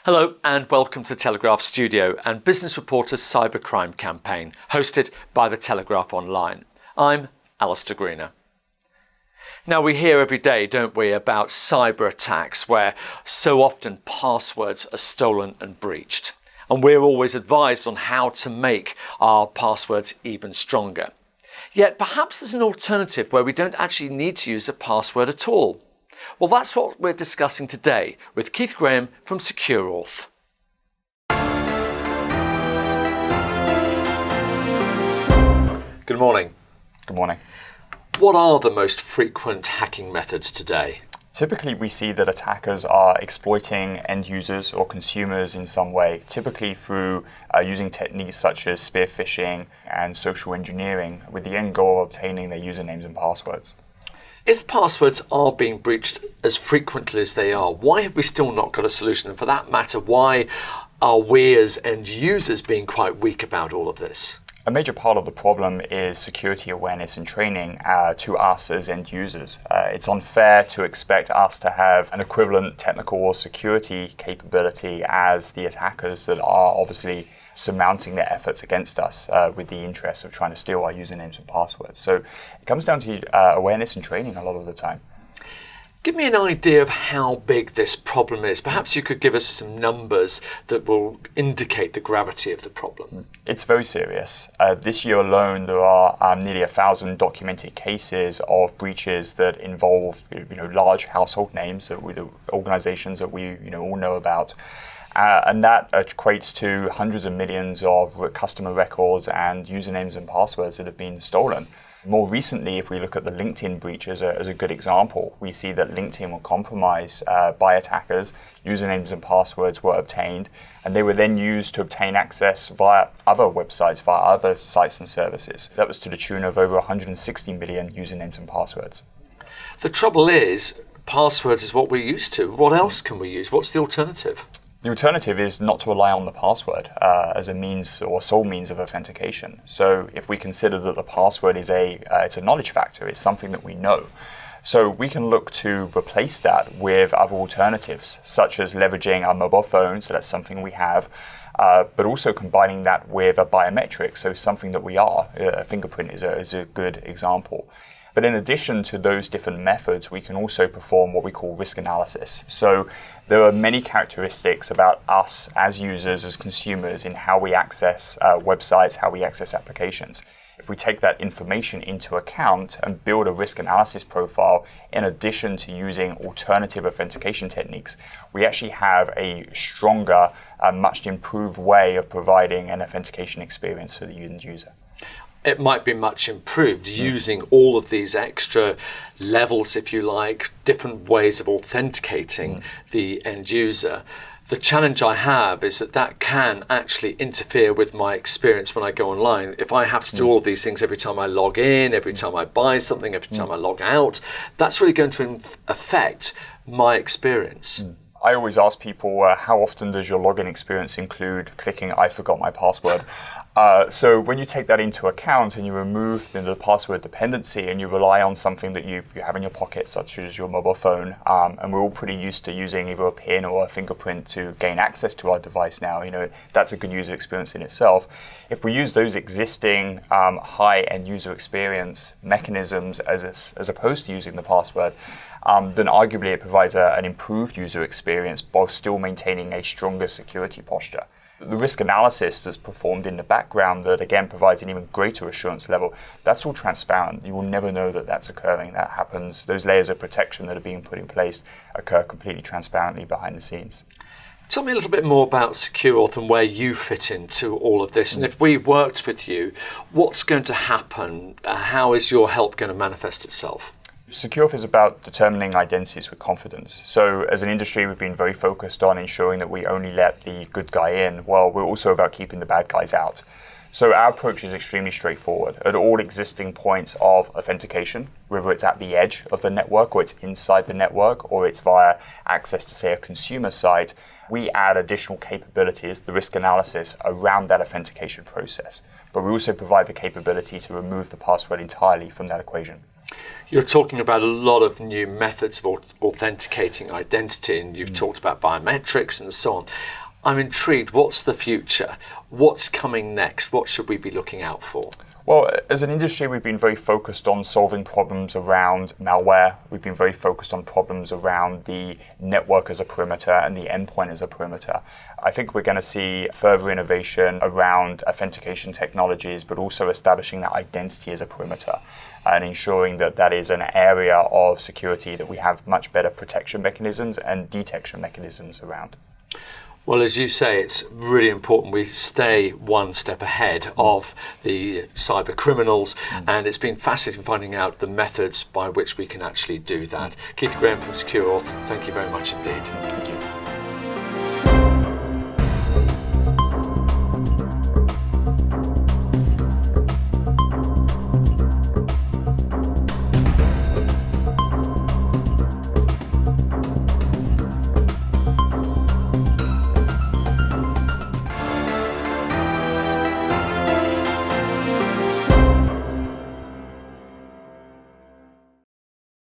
Hello and welcome to Telegraph Studio and Business Reporter's cybercrime campaign, hosted by the Telegraph Online. I'm Alistair Greener. Now, we hear every day, don't we, about cyber attacks where so often passwords are stolen and breached. And we're always advised on how to make our passwords even stronger. Yet perhaps there's an alternative where we don't actually need to use a password at all. Well, that's what we're discussing today with Keith Graham from SecureAuth. Good morning. Good morning. What are the most frequent hacking methods today? Typically, we see that attackers are exploiting end users or consumers in some way, typically through using techniques such as spear phishing and social engineering, with the end goal of obtaining their usernames and passwords. If passwords are being breached as frequently as they are, why have we still not got a solution? And for that matter, why are we as end users being quite weak about all of this? A major part of the problem is security awareness and training to us as end users. It's unfair to expect us to have an equivalent technical or security capability as the attackers that are obviously surmounting their efforts against us with the interest of trying to steal our usernames and passwords. So it comes down to awareness and training a lot of the time. Give me an idea of how big this problem is. Perhaps you could give us some numbers that will indicate the gravity of the problem. It's very serious. This year alone, there are nearly 1,000 documented cases of breaches that involve large household names, organizations that we all know about. And that equates to hundreds of millions of customer records and usernames and passwords that have been stolen. More recently, if we look at the LinkedIn breach as a good example, we see that LinkedIn were compromised by attackers, usernames and passwords were obtained, and they were then used to obtain access via other websites, via other sites and services. That was to the tune of over 160 million usernames and passwords. The trouble is, passwords is what we're used to. What else can we use? What's the alternative? The alternative is not to rely on the password as a means or sole means of authentication. So if we consider that the password is it's a knowledge factor, it's something that we know. So we can look to replace that with other alternatives, such as leveraging our mobile phone, so that's something we have, but also combining that with a biometric, so something that we are. A fingerprint is a good example. But in addition to those different methods, we can also perform what we call risk analysis. So there are many characteristics about us as users, as consumers, in how we access websites, how we access applications. If we take that information into account and build a risk analysis profile, in addition to using alternative authentication techniques, we actually have a stronger, much improved way of providing an authentication experience for the end user. It might be much improved using all of these extra levels, if you like, different ways of authenticating the end user. The challenge I have is that can actually interfere with my experience when I go online. If I have to do all of these things every time I log in, every time I buy something, every time I log out, that's really going to affect my experience. I always ask people, how often does your login experience include clicking "I forgot my password"? So when you take that into account and you remove the password dependency and you rely on something that you have in your pocket, such as your mobile phone, and we're all pretty used to using either a PIN or a fingerprint to gain access to our device now, that's a good user experience in itself. If we use those existing high-end user experience mechanisms as opposed to using the password, then arguably it provides an improved user experience while still maintaining a stronger security posture. The risk analysis that's performed in the background that again provides an even greater assurance level, that's all transparent. You will never know that that's occurring. That happens. Those layers of protection that are being put in place occur completely transparently behind the scenes. Tell me a little bit more about SecureAuth and where you fit into all of this. And if we worked with you, what's going to happen? How is your help going to manifest itself? SecureAuth is about determining identities with confidence. So as an industry, we've been very focused on ensuring that we only let the good guy in, while we're also about keeping the bad guys out. So our approach is extremely straightforward. At all existing points of authentication, whether it's at the edge of the network or it's inside the network or it's via access to, say, a consumer site, we add additional capabilities, the risk analysis, around that authentication process. But we also provide the capability to remove the password entirely from that equation. You're talking about a lot of new methods of authenticating identity, and you've talked about biometrics and so on. I'm intrigued. What's the future? What's coming next? What should we be looking out for? Well, as an industry, we've been very focused on solving problems around malware. We've been very focused on problems around the network as a perimeter and the endpoint as a perimeter. I think we're going to see further innovation around authentication technologies, but also establishing that identity as a perimeter and ensuring that that is an area of security that we have much better protection mechanisms and detection mechanisms around. Well, as you say, it's really important we stay one step ahead of the cyber criminals, and it's been fascinating finding out the methods by which we can actually do that. Keith Graham from Secure Auth, thank you very much indeed.